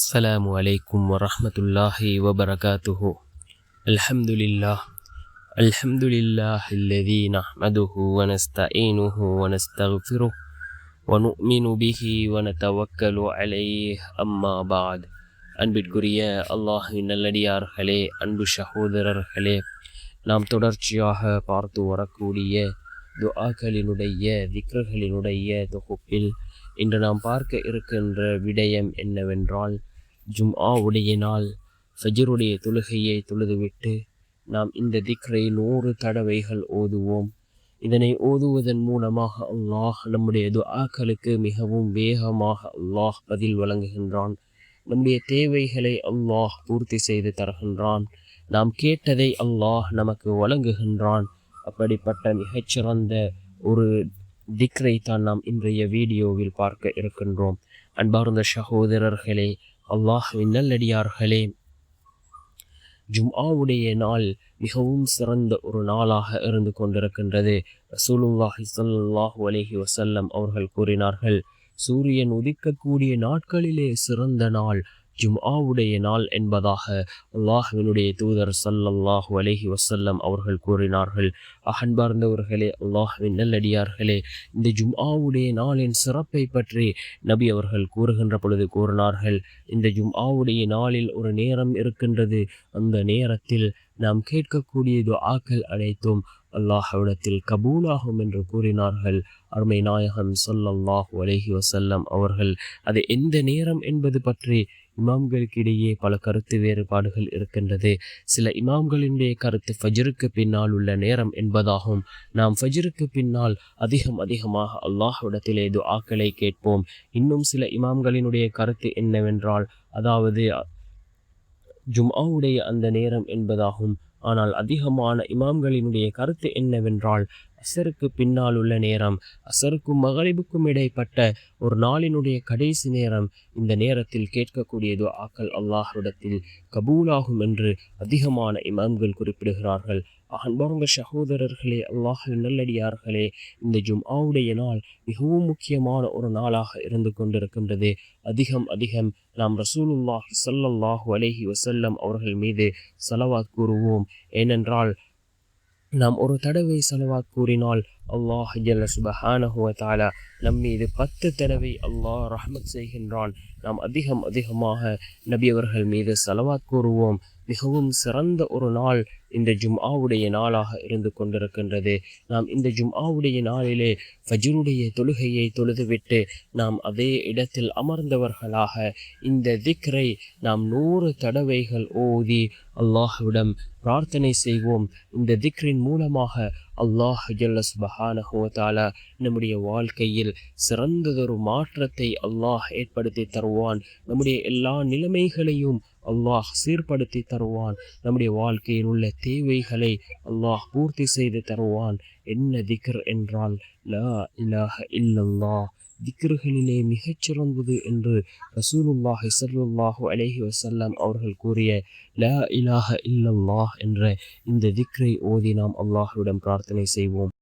السلام عليكم ورحمة الله وبركاته. الحمد لله الذي نحمده ونستعينه ونستغفره ونؤمن به ونتوكل عليه. أما بعد. அன்பிற்குரிய அல்லாஹ்வின் நல்லடியார்களே, அன்பு சகோதரர்களே, நாம் தொடர்ச்சியாக பார்த்து வரக்கூடிய துஆக்களினுடைய திக்ர்களினுடைய தொகுப்பில் இன்று நாம் பார்க்க இருக்கின்ற விடயம் என்னவென்றால், ஜும்ஆவுடைய நாள் ஃபஜ்ருடைய தொழுகையை தொழுதுவிட்டு நாம் இந்த திக்ரை 100 தடவைகள் ஓதுவோம். இதனை ஓதுவதன் மூலமாக அல்லாஹ் நம்முடைய துஆக்களுக்கு மிகவும் வேகமாக அல்லாஹ் பதில் வழங்குகின்றான். நம்முடைய தேவைகளை அல்லாஹ் பூர்த்தி செய்து தருகின்றான். நாம் கேட்டதை அல்லாஹ் நமக்கு வழங்குகின்றான். அப்படிப்பட்ட மிகச்சிறந்த ஒரு திக்ரை தான் நாம் இன்றைய வீடியோவில் பார்க்க இருக்கின்றோம். அன்பார்ந்த சகோதரர்களே, அல்லாஹ்வின் நல்லடியார்களே, ஜும்ஆவுடைய நாள் மிகவும் சிறந்த ஒரு நாளாக இருந்து கொண்டிருக்கின்றது. ரசூலுல்லாஹி ஸல்லல்லாஹு அலைஹி வஸல்லம் அவர்கள் கூறினார்கள், சூரியன் உதிக்கக்கூடிய நாட்களிலே சிறந்த நாள் ஜும்ஆவுடைய நாள் என்பதாக அல்லாஹ்வினுடைய தூதர் ஸல்லல்லாஹு அலைஹி வஸல்லம் அவர்கள் கூறினார்கள். அன்பார்ந்தவர்களே, அல்லாஹ்வின் நல்லடியார்களே, இந்த ஜும்ஆவுடைய நாளின் சிறப்பை பற்றி நபி அவர்கள் கூறுகின்ற பொழுது கூறினார்கள், இந்த ஜும்ஆவுடைய நாளில் ஒரு நேரம் இருக்கின்றது. அந்த நேரத்தில் நாம் கேட்கக்கூடிய துஆக்கள் அனைத்தும் அல்லாஹ்விடத்தில் கபூலாகும் என்று கூறினார்கள். அருமை நாயகம் ஸல்லல்லாஹு அலைஹி வஸல்லம் அவர்கள் அது எந்த நேரம் என்பது பற்றி இமாம்களுக்கிடையே பல கருத்து வேறுபாடுகள் இருக்கின்றது. சில இமாம்களினுடைய கருத்து ஃபஜ்ருக்கு பின்னால் உள்ள நேரம் என்பதாகும். நாம் ஃபஜ்ருக்கு பின்னால் அதிகமாக அல்லாஹ்விடத்திலே துஆக்களை கேட்போம். இன்னும் சில இமாம்களினுடைய கருத்து என்னவென்றால், அதாவது ஜும்ஆவுடைய அந்த நேரம் என்பதாகும். ஆனால் அதிகமான இமாம்களினுடைய கருத்து என்னவென்றால், அசருக்கு பின்னால் உள்ள நேரம், அசருக்கும் மகரிபுக்கும் இடைப்பட்ட ஒரு நாளினுடைய கடைசி நேரம். இந்த நேரத்தில் கேட்கக்கூடிய துஆக்கள் அல்லாஹ்விடத்தில் கபூலாகும் என்று அதிகமான இமாம்கள் குறிப்பிடுகிறார்கள். அன்பார்ந்த சகோதரர்களே, அல்லாஹ்வின் நல்லடியார்களே, இந்த ஜும்ஆவுடைய நாள் மிகவும் முக்கியமான ஒரு நாளாக இருந்து கொண்டிருக்கின்றது. அதிகம் நாம் ரசூலுல்லாஹி ஸல்லல்லாஹு அலைஹி வஸல்லம் அவர்கள் மீது ஸலவாத் கூறுவோம். ஏனென்றால் நாம் ஒரு தடவை ஸலவாத் கூறினால் அல்லாஹ் ஜல்ல சுப்ஹானஹு வ தஆலா நம் மீது 10 தடவை அல்லாஹ் ரஹ்மத் செய்கின்றான். நாம் அதிகமாக நபி அவர்கள் மீது ஸலவாத் கூறுவோம். மிகவும் சிறந்த ஒரு நாள் இந்த ஜும்ஆவுடைய நாளாக இருந்து கொண்டிருக்கின்றது. நாம் இந்த ஜும்ஆவுடைய நாளிலே ஃபஜ்ருடைய தொழுகையை தொழுதுவிட்டு நாம் அதே இடத்தில் அமர்ந்தவர்களாக இந்த திக்ரை நாம் 100 தடவைகள் ஓதி அல்லாஹ்விடம் பிரார்த்தனை செய்வோம். இந்த திக்ரின் மூலமாக அல்லாஹ் ஜல்ல சுப்ஹானஹு வ தஆலா நம்முடைய வாழ்க்கையில் சிறந்ததொரு மாற்றத்தை அல்லாஹ் ஏற்படுத்தி தருவான். நம்முடைய எல்லா நிலைமைகளையும் அல்லாஹ் சீர்படுத்தி தருவான். நம்முடைய வாழ்க்கையில் உள்ள தேவைகளை அல்லாஹ் பூர்த்தி செய்து தருவான். என்ன திக்ர் என்றால், லா இலாஹ இல்லல்லாஹ். திக்ர்களிலே மிகச்சிறந்தது என்று ரசூலுல்லாஹி ஸல்லல்லாஹு அலைஹி வஸல்லம் அவர்கள் கூறிய லா இலாஹ இல்லல்லாஹ் என்ற இந்த திக்ரை ஓதி நாம் அல்லாஹ்விடம் பிரார்த்தனை செய்வோம்.